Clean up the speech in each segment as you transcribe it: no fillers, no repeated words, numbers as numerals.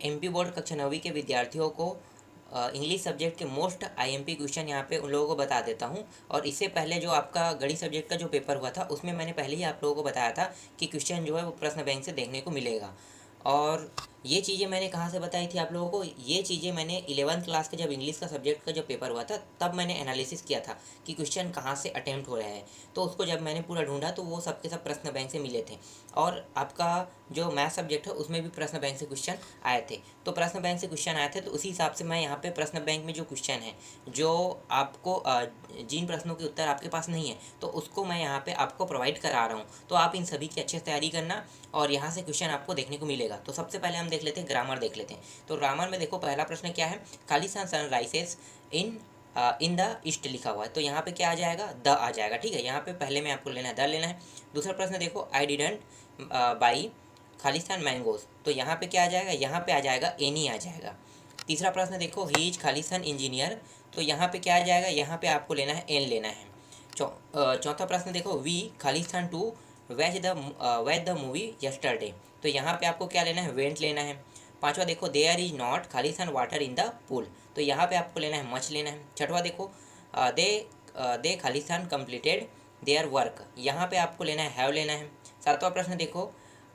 MP board कक्षा 9वीं के विद्यार्थियों को इंग्लिश सब्जेक्ट के मोस्ट आईएमपी क्वेश्चन यहाँ पे उन लोगों को बता देता हूँ। और इससे पहले जो आपका गणित सब्जेक्ट का जो पेपर हुआ था उसमें मैंने पहले ही आप लोगों को बताया था कि क्वेश्चन जो है वो प्रश्न बैंक से देखने को मिलेगा। और ये चीज़ें मैंने कहाँ से बताई थी आप लोगों को, ये चीज़ें मैंने 11th क्लास के जब इंग्लिश का सब्जेक्ट का जो पेपर हुआ था तब मैंने एनालिसिस किया था कि क्वेश्चन कहाँ से अटेम्प्ट हो रहे हैं। तो उसको जब मैंने पूरा ढूंढा तो वो सब के सब प्रश्न बैंक से मिले थे। और आपका जो मैथ सब्जेक्ट है उसमें भी प्रश्न बैंक से क्वेश्चन आए थे। तो प्रश्न बैंक से क्वेश्चन आए थे तो उसी हिसाब से मैं यहाँ पे प्रश्न बैंक में जो क्वेश्चन है, जो आपको जिन प्रश्नों के उत्तर आपके पास नहीं है तो उसको मैं यहाँ पे आपको प्रोवाइड करा रहा हूँ। तो आप इन सभी की अच्छे से तैयारी करना और यहाँ से क्वेश्चन आपको देखने को मिलेगा। तो सबसे पहले हम देख लेते हैं ग्रामर देख लेते हैं। तो ग्रामर में देखो पहला प्रश्न क्या है, Khalistan sunrises in the east लिखा हुआ है तो यहाँ पे क्या आ जाएगा, द आ जाएगा। ठीक है, यहाँ पे पहले में आपको लेना है द लेना है। दूसरा प्रश्न देखो, I didn't by Khalistan mangoes तो यहाँ पे क्या आ जाएगा, यहाँ पे आ जाएगा एनी आ जाएगा। तीसरा प्रश्न देखो, ही इज खालिस्तान इंजीनियर तो यहाँ पे क्या आ जाएगा, यहाँ पे आपको लेना है एन लेना है। चौथा प्रश्न देखो, वी खालिस्तान to watch the movie yesterday तो यहाँ पे आपको क्या लेना है, वेंट लेना है। पांचवा देखो, देयर इज नॉट खालिस्तान वाटर इन द पूल तो यहाँ पे आपको लेना है मच लेना है। छठवा देखो, दे खालिस्तान कंप्लीटेड देयर वर्क यहाँ पे आपको लेना है हैव लेना है। सातवां प्रश्न देखो,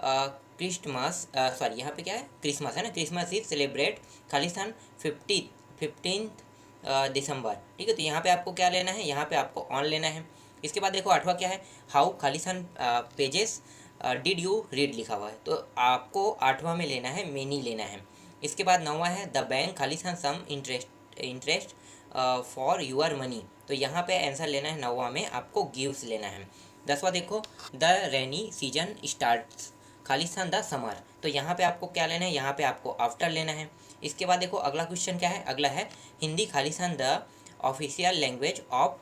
क्रिसमस सॉरी यहाँ पे क्या है, क्रिसमस है ना, Christmas is celebrate Khalistan 15th दिसंबर। ठीक है, तो यहाँ पे आपको क्या लेना है, यहाँ पे आपको ऑन लेना है। इसके बाद देखो आठवां क्या है, how Khalistan pages did you read लिखा हुआ है तो आपको आठवां में लेना है मेनी लेना है। इसके बाद नौवां है, द बैंक खालिस्तान some interest for your money तो यहाँ पे आंसर लेना है नौवां में आपको गिव्स लेना है। दसवां देखो, the rainy season starts Khalistan the summer तो यहाँ पे आपको क्या लेना है, यहाँ पे आपको आफ्टर लेना है। इसके बाद देखो अगला क्वेश्चन क्या है, अगला है हिंदी खालिस्तान the official language of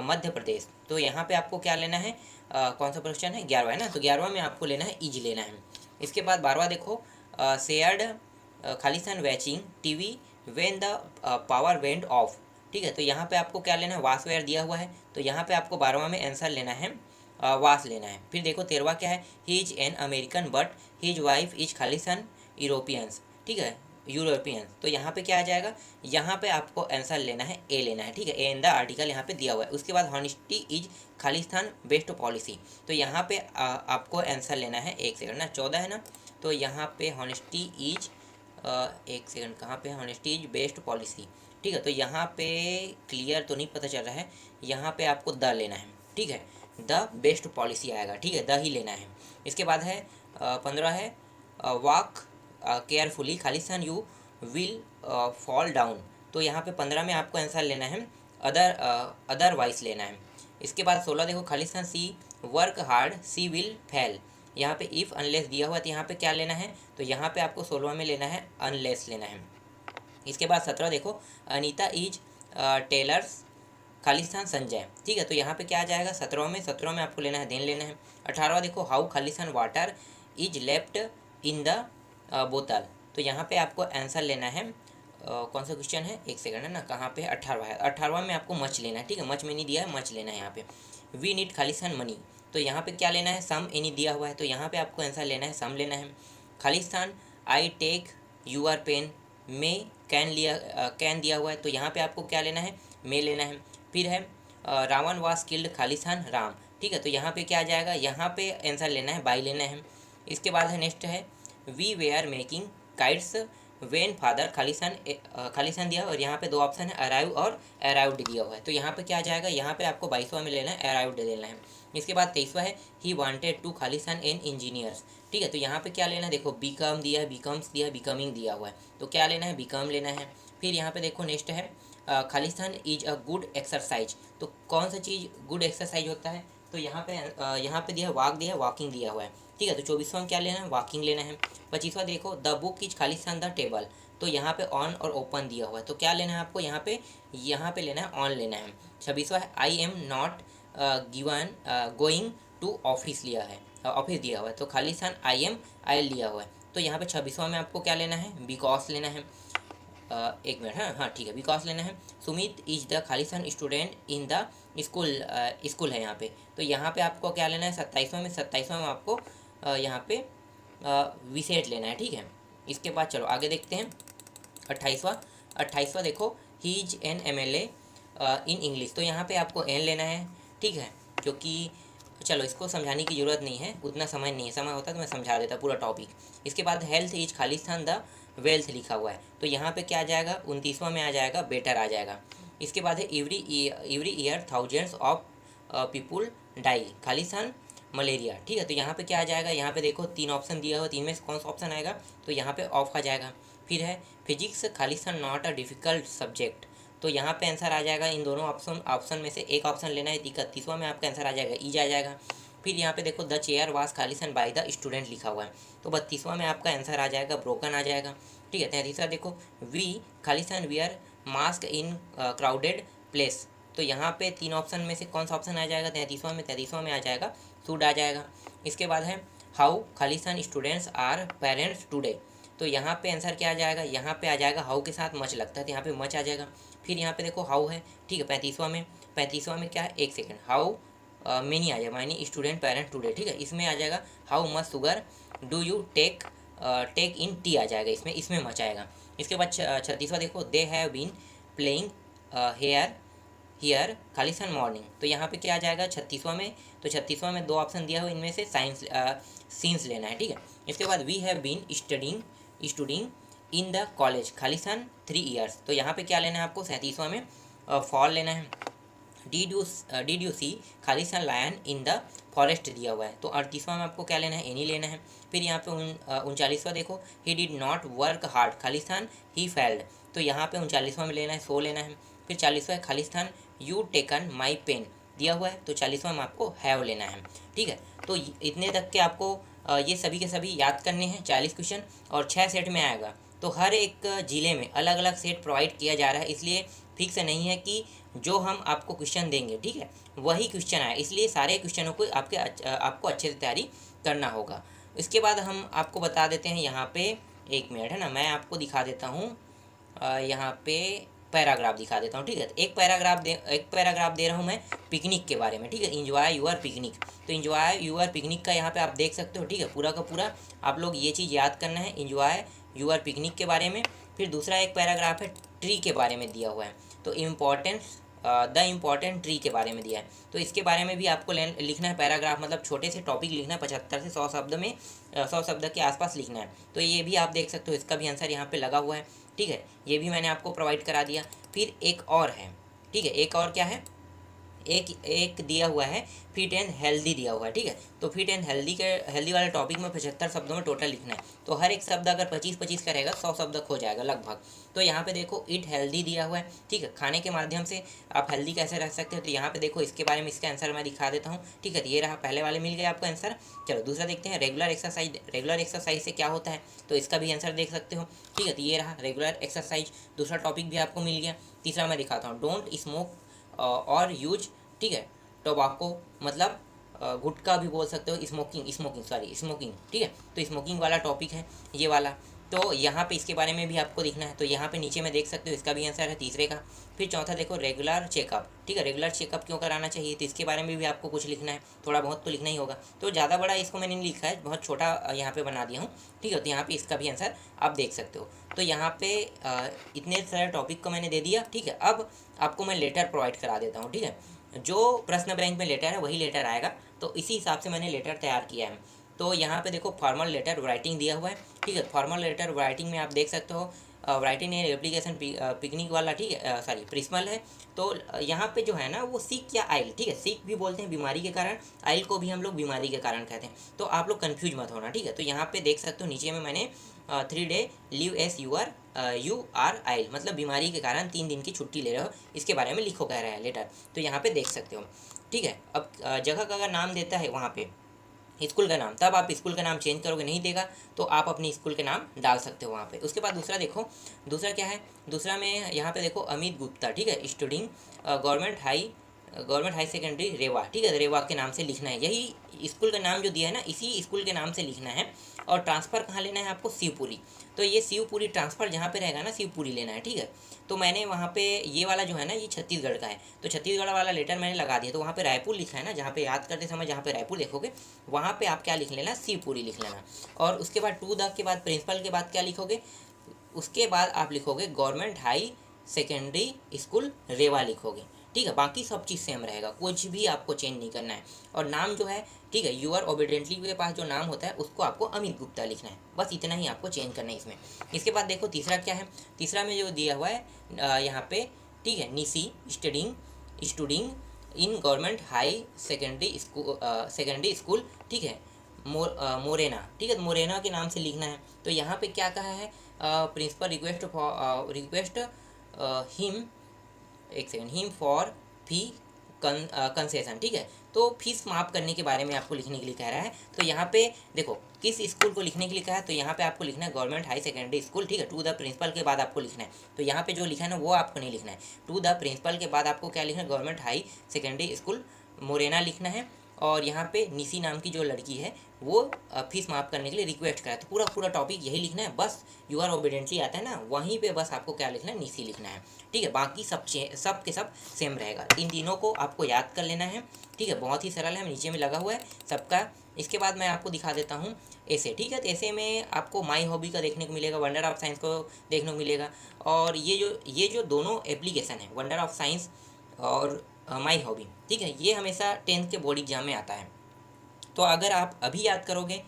Madhya Pradesh तो यहाँ पे आपको क्या लेना है, कौन सा क्वेश्चन है, 11वां है ना, तो 11वां में आपको लेना है इज लेना है। इसके बाद 12वां देखो, शेयर्ड खालिस्तान watching TV when the power went off. ठीक है, तो यहाँ पे आपको क्या लेना है, वास वेयर दिया हुआ है तो यहाँ पे आपको 12वां में आंसर लेना है वास लेना है। फिर देखो 13वां क्या है, he is an American but his wife is Khalistan Europeans. ठीक है, यूरोपियन तो यहाँ पे क्या आ जाएगा, यहाँ पे आपको आंसर लेना है ए लेना है। ठीक है, ए इन द आर्टिकल यहाँ पे दिया हुआ है। उसके बाद honesty is Khalistan best policy तो यहाँ पे आपको आंसर लेना है, एक सेकंड ना, 14 है ना, तो यहाँ पे हॉनेस्टी इज एक सेकंड कहाँ पे, हॉनेस्टी इज बेस्ट पॉलिसी। ठीक है, तो यहाँ पे क्लियर तो नहीं पता चल रहा है, यहाँ पे आपको द लेना है। ठीक है, द बेस्ट पॉलिसी आएगा। ठीक है, द ही लेना है। इसके बाद है 15 है, walk carefully Khalistan you will fall down तो यहाँ पे 15 में आपको आंसर लेना है अदरवाइज लेना है। इसके बाद 16 देखो, खालिस्तान she work hard she will fail यहाँ पे इफ़ अनलेस दिया हुआ है तो यहाँ पे क्या लेना है, तो यहाँ पे आपको 16 में लेना है अनलेस लेना है। इसके बाद 17 देखो, अनीता इज टेलर्स खालिस्तान संजय। ठीक है, तो यहाँ पे क्या आ जाएगा, 17 में आपको लेना है देन लेना है। 18वां देखो, how Khalistan water is left in the बोतल तो यहाँ पे आपको आंसर लेना है कौन सा क्वेश्चन है, एक सेकंड है ना, कहाँ पे 18वां है, 18वां में आपको मच लेना है। ठीक है, मच में नहीं दिया है, मच लेना है यहाँ पे। वी नीड खालिस्तान मनी तो यहाँ पे क्या लेना है, सम एनी दिया हुआ है तो यहाँ पे आपको आंसर लेना है सम लेना है। खालिस्तान आई टेक यूर पेन में कैन दिया हुआ है तो यहाँ पे आपको क्या लेना है, मे लेना है। फिर है रावण वाज किल्ड खालिस्तान राम। ठीक है, तो यहाँ पे क्या आ जाएगा, यहाँ पे आंसर लेना है बाई लेना है। इसके बाद है नेक्स्ट है, we were are making kites when father खालिस्तान दिया और यहाँ पे दो ऑप्शन है अराइव और अराइव्ड दिया हुआ है तो यहाँ पे क्या आ जाएगा, यहाँ पे आपको 22वां में लेना है अराइव्ड लेना है। इसके बाद 23वां है, ही वांटेड टू खालिस्तान एन इंजीनियर्स। ठीक है, तो यहाँ पे क्या लेना है, देखो बीकम दिया है, बीकम्स दिया है, बिकमिंग दिया हुआ है तो क्या लेना है, बिकम लेना है। फिर यहाँ पे देखो नेक्स्ट है, Khalistan is a good exercise तो कौन सा चीज़ गुड एक्सरसाइज होता है, तो यहाँ पे दिया है वॉक दिया है, वॉकिंग दिया हुआ है। ठीक है, तो 24वां में क्या लेना है, वॉकिंग लेना है। 25वां देखो, the book is Khalistan the table तो यहाँ पे ऑन और ओपन दिया हुआ है तो क्या लेना है आपको, यहाँ पे लेना है ऑन लेना है। 26वां है, I am not given going to office लिया है, ऑफिस दिया हुआ है तो खालिस्तान आई लिया हुआ है तो यहाँ पे 26वां में आपको क्या लेना है, बिकॉज लेना है। एक मिनट, हाँ ठीक है, बिकॉज लेना है। Sumit is the Khalistan student in the school है यहाँ पे तो यहाँ पे आपको क्या लेना है, 27वां में आपको यहाँ पे विसेट लेना है। ठीक है, इसके बाद चलो आगे देखते हैं 28वां देखो, he is an MLA in English. तो यहाँ पे आपको एन लेना है, ठीक है, क्योंकि चलो इसको समझाने की ज़रूरत नहीं है, उतना समय नहीं है, समय होता तो मैं समझा देता पूरा टॉपिक। इसके बाद health is Khalistan the wealth लिखा हुआ है, तो यहाँ पे क्या आ जाएगा, 29वां में आ जाएगा बेटर आ जाएगा। इसके बाद है every year thousands of people die खालिस्तान मलेरिया, ठीक है। तो यहाँ पे क्या आ जाएगा, यहाँ पे देखो 3 ऑप्शन दिया हुआ, 3 में से कौन सा ऑप्शन आएगा, तो यहाँ पे ऑफ आ जाएगा। फिर है physics Khalistan not a difficult subject, तो यहाँ पे आंसर आ जाएगा इन दोनों ऑप्शन में से एक ऑप्शन लेना है, 31वां में आपका आंसर आ जाएगा ईज आ जाएगा। फिर यहाँ पे देखो द चेयर वास खालिस्तान बाय द स्टूडेंट लिखा हुआ है, तो 32वां में आपका आंसर आ जाएगा ब्रोकन आ जाएगा, ठीक है। 33वां देखो वी खालिस्तान wear mask in crowded place, तो यहाँ पे 3 ऑप्शन में से कौन सा ऑप्शन आ जाएगा, 33वां में आ जाएगा शुड आ जाएगा। इसके बाद है हाउ खालिस्तान स्टूडेंट्स आर पेरेंट्स टुडे, तो यहाँ पे आंसर क्या आ जाएगा, यहाँ पे आ जाएगा हाउ के साथ मच लगता है, तो यहाँ पे मच आ जाएगा। फिर यहाँ पे देखो हाउ है, ठीक है। 35वां में क्या है, एक सेकेंड, हाउ मेनी आ जाएगा, मानी स्टूडेंट पेरेंट टुडे, ठीक है। इसमें आ जाएगा how much sugar do you take in tea आ जाएगा, इसमें मच आएगा। इसके बाद 36वां देखो they have been playing here खालिस्तान मॉर्निंग, तो यहाँ पे क्या आ जाएगा 36वां में, तो 36वां में 2 ऑप्शन दिया हुआ, इनमें से सीन्स लेना है, ठीक है। इसके बाद we have been studying in the college खालिस्तान 3 ईयर्स, तो यहाँ पे क्या लेना है आपको, 37वां में फॉल लेना है। डिड यू सी खालिस्तान लायन इन द फॉरेस्ट दिया हुआ है, तो 38वां में आपको क्या लेना है, एनी लेना है। फिर यहाँ पे 39वां देखो he did not work hard Khalistan he failed, तो यहाँ पे 39वां में लेना है, सो लेना है। फिर 40वां खालिस्तान यू टेकन माई पेन दिया हुआ है, तो 40वां में आपको हैव लेना है, ठीक है। तो इतने तक के आपको ये सभी के सभी याद करने हैं 40 क्वेश्चन, और 6 सेट में आएगा, तो हर एक ज़िले में अलग अलग सेट प्रोवाइड किया जा रहा है, इसलिए फिक्स नहीं है कि जो हम आपको क्वेश्चन देंगे, ठीक है, वही क्वेश्चन आए, इसलिए सारे क्वेश्चनों को आपको अच्छे से तैयारी करना होगा। इसके बाद हम आपको बता देते हैं, यहाँ पे 1 मिनट है ना, मैं आपको दिखा देता हूँ, यहाँ पे पैराग्राफ दिखा देता हूँ, ठीक है। एक पैराग्राफ दे रहा हूँ मैं पिकनिक के बारे में, ठीक है, इंजॉय यूअर पिकनिक, तो इंजॉय यूअर पिकनिक का यहाँ पे आप देख सकते हो, ठीक है। पूरा का पूरा आप लोग ये चीज़ याद करना है, इंजॉय यूअर पिकनिक के बारे में। फिर दूसरा एक पैराग्राफ है ट्री के बारे में दिया हुआ है, तो द इम्पॉर्टेंट ट्री के बारे में दिया है, तो इसके बारे में भी आपको लिखना है पैराग्राफ, मतलब छोटे से टॉपिक लिखना है, 75 से 100 शब्द में 100 शब्द के आसपास लिखना है, तो ये भी आप देख सकते हो, इसका भी आंसर यहाँ पे लगा हुआ है, ठीक है, ये भी मैंने आपको प्रोवाइड करा दिया। फिर एक और है, ठीक है, एक और क्या है, एक दिया हुआ है फिट एंड हेल्दी दिया हुआ है, ठीक है। तो फिट एंड हेल्दी वाले टॉपिक में 75 शब्दों में टोटल लिखना है, तो हर एक शब्द अगर 25-25 का रहेगा 100 शब्द हो जाएगा लगभग। तो यहाँ पे देखो ईट हेल्दी दिया हुआ है, ठीक है, खाने के माध्यम से आप हेल्दी कैसे रख सकते हो, तो यहाँ पे देखो इसके बारे में इसका आंसर मैं दिखा देता हूँ, ठीक है। तो ये रहा, पहले वाले मिल गया आपको आंसर। चलो दूसरा देखते हैं, रेगुलर एक्सरसाइज से क्या होता है, तो इसका भी आंसर देख सकते हो, ठीक है। तो ये रहा रेगुलर एक्सरसाइज, दूसरा टॉपिक भी आपको मिल गया। तीसरा मैं दिखाता हूँ, डोंट स्मोक और यूज, ठीक है, टोबैको मतलब गुटखा भी बोल सकते हो, स्मोकिंग, ठीक है। तो स्मोकिंग वाला टॉपिक है ये वाला, तो यहाँ पे इसके बारे में भी आपको लिखना है, तो यहाँ पे नीचे में देख सकते हो, इसका भी आंसर है तीसरे का। फिर चौथा देखो रेगुलर चेकअप, ठीक है, रेगुलर चेकअप क्यों कराना चाहिए, तो इसके बारे में भी आपको कुछ लिखना है, थोड़ा बहुत तो लिखना ही होगा, तो ज़्यादा बड़ा इसको मैंने नहीं लिखा है, बहुत छोटा यहाँ पे बना दिया हूँ, ठीक है। तो यहाँ पे इसका भी आंसर आप देख सकते हो। तो यहाँ पे इतने सारे टॉपिक को मैंने दे दिया, ठीक है। अब आपको मैं लेटर प्रोवाइड करा देता हूँ, ठीक है, जो प्रश्न बैंक में लेटर है वही लेटर आएगा, तो इसी हिसाब से मैंने लेटर तैयार किया है। तो यहाँ पे देखो फॉर्मल लेटर राइटिंग दिया हुआ है, ठीक है। फॉर्मल लेटर राइटिंग में आप देख सकते हो राइटिंग एप्लीकेशन पिकनिक वाला, ठीक है, सॉरी प्रिस्मल है। तो यहाँ पे जो है ना वो सिक या आइल, ठीक है, सिक भी बोलते हैं बीमारी के कारण, आइल को भी हम लोग बीमारी के कारण कहते हैं, तो आप लोग कन्फ्यूज मत होना, ठीक है। तो यहाँ पे देख सकते हो नीचे में मैंने 3 day leave as you are ill, मतलब बीमारी के कारण 3 दिन की छुट्टी ले रहे हो, इसके बारे में लिखो कह रहा है लेटर, तो यहाँ पे देख सकते हो, ठीक है। अब जगह का अगर नाम देता है वहाँ पे स्कूल का नाम, तब आप स्कूल का नाम चेंज करोगे, नहीं देगा तो आप अपने स्कूल के नाम डाल सकते हो वहाँ पे। उसके बाद दूसरा देखो, दूसरा क्या है, दूसरा में यहाँ पे देखो अमित गुप्ता, ठीक है, studying government high government high secondary Rewa, ठीक है, रेवा के नाम से लिखना है, यही स्कूल का नाम जो दिया है ना इसी स्कूल के नाम से लिखना है। और ट्रांसफ़र कहाँ लेना है आपको, शिवपुरी। तो ये शिवपुरी ट्रांसफ़र जहाँ पे रहेगा ना शिवपुरी लेना है, ठीक है। तो मैंने वहाँ पे ये वाला जो है ना ये छत्तीसगढ़ का है, तो छत्तीसगढ़ वाला लेटर मैंने लगा दिया। तो वहाँ पे रायपुर लिखा है ना, जहाँ पे याद करते समय जहाँ पे रायपुर देखोगे वहाँ पे आप क्या लिख लेना, शिवपुरी लिख लेना। और उसके बाद टू द के बाद प्रिंसिपल के बाद क्या लिखोगे, उसके बाद आप लिखोगे गवर्नमेंट हाई सेकेंडरी स्कूल रेवा लिखोगे, ठीक है। बाकी सब चीज़ सेम रहेगा, कुछ भी आपको चेंज नहीं करना है। और नाम जो है, ठीक है, यूआर ओबिडेंटली के पास जो नाम होता है उसको आपको अमित गुप्ता लिखना है, बस इतना ही आपको चेंज करना है इसमें। इसके बाद देखो तीसरा क्या है, तीसरा में जो दिया हुआ है यहाँ पे, ठीक है, Nisi studying in government high secondary school, ठीक है, मोरेना, ठीक है, मोरेना के नाम से लिखना है। तो यहाँ पे क्या कहा है, प्रिंसिपल रिक्वेस्ट हिम, एक second, him for fee concession, ठीक है। तो फीस माफ़ करने के बारे में आपको लिखने के लिए कह रहा है। तो यहाँ पे देखो किस स्कूल को लिखने के लिए कहा है, तो यहाँ पे आपको लिखना है गवर्नमेंट हाई सेकेंडरी स्कूल, ठीक है। टू द प्रिंसिपल के बाद आपको लिखना है, तो यहाँ पे जो लिखा है ना वो आपको नहीं लिखना है। टू द प्रिंसिपल के बाद आपको क्या लिखना है, government high secondary school Morena लिखना है। और यहाँ पे निसी नाम की जो लड़की है वो फीस माफ़ करने के लिए रिक्वेस्ट करा, तो पूरा टॉपिक यही लिखना है, बस यू आर ओबिडेंटली आता है ना वहीं पे बस आपको क्या लिखना है, निसी लिखना है, ठीक है। बाकी सब के सब सेम रहेगा। इन तीनों को आपको याद कर लेना है, ठीक है, बहुत ही सरल है, नीचे में लगा हुआ है सबका। इसके बाद मैं आपको दिखा देता हूँ ऐसे, ठीक है। तो ऐसे में आपको माई हॉबी का देखने को मिलेगा, वंडर ऑफ साइंस को देखने को मिलेगा। और ये जो दोनों एप्लीकेशन है, वंडर ऑफ साइंस और माई हॉबी, ठीक है, ये हमेशा 10th के बोर्ड एग्जाम में आता है। तो अगर आप अभी याद करोगे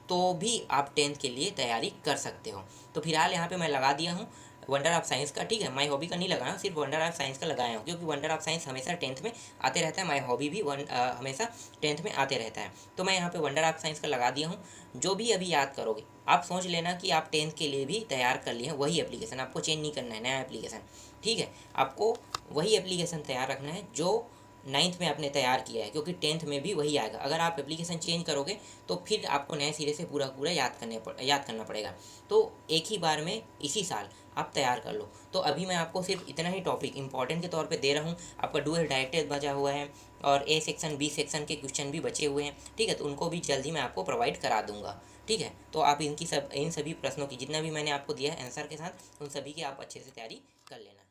तो भी आप 10th के लिए तैयारी कर सकते हो। तो फिलहाल यहाँ पे मैं लगा दिया हूँ वंडर ऑफ साइंस का, ठीक है, माई हॉबी का नहीं लगाया हूँ, सिर्फ वंडर ऑफ साइंस का लगाया हूँ, क्योंकि वंडर ऑफ साइंस हमेशा 10th में आते रहता है, माई हॉबी भी हमेशा 10th में आते रहता है। तो मैं यहाँ पे वंडर ऑफ साइंस का लगा दिया हूँ। जो भी अभी याद करोगे आप समझ लेना कि आप 10th के लिए भी तैयार कर लिए हैं, वही एप्लीकेशन, आपको चेंज नहीं करना है, नया एप्लीकेशन, ठीक है। आपको वही एप्लीकेशन तैयार रखना है जो 9th में आपने तैयार किया है, क्योंकि 10th में भी वही आएगा। अगर आप एप्लीकेशन चेंज करोगे तो फिर आपको नए सिरे से पूरा याद करना पड़ेगा। तो एक ही बार में इसी साल आप तैयार कर लो। तो अभी मैं आपको सिर्फ इतना ही टॉपिक इंपॉर्टेंट के तौर पे दे रहा हूँ। आपका डू डायरेक्टेड बचा हुआ है और ए सेक्शन बी सेक्शन के क्वेश्चन भी बचे हुए हैं, ठीक है। तो उनको भी जल्दी मैं आपको प्रोवाइड करा दूंगा, ठीक है। तो आप इन सभी प्रश्नों की जितना भी मैंने आपको दिया है आंसर के साथ, उन सभी की आप अच्छे से तैयारी कर लेना।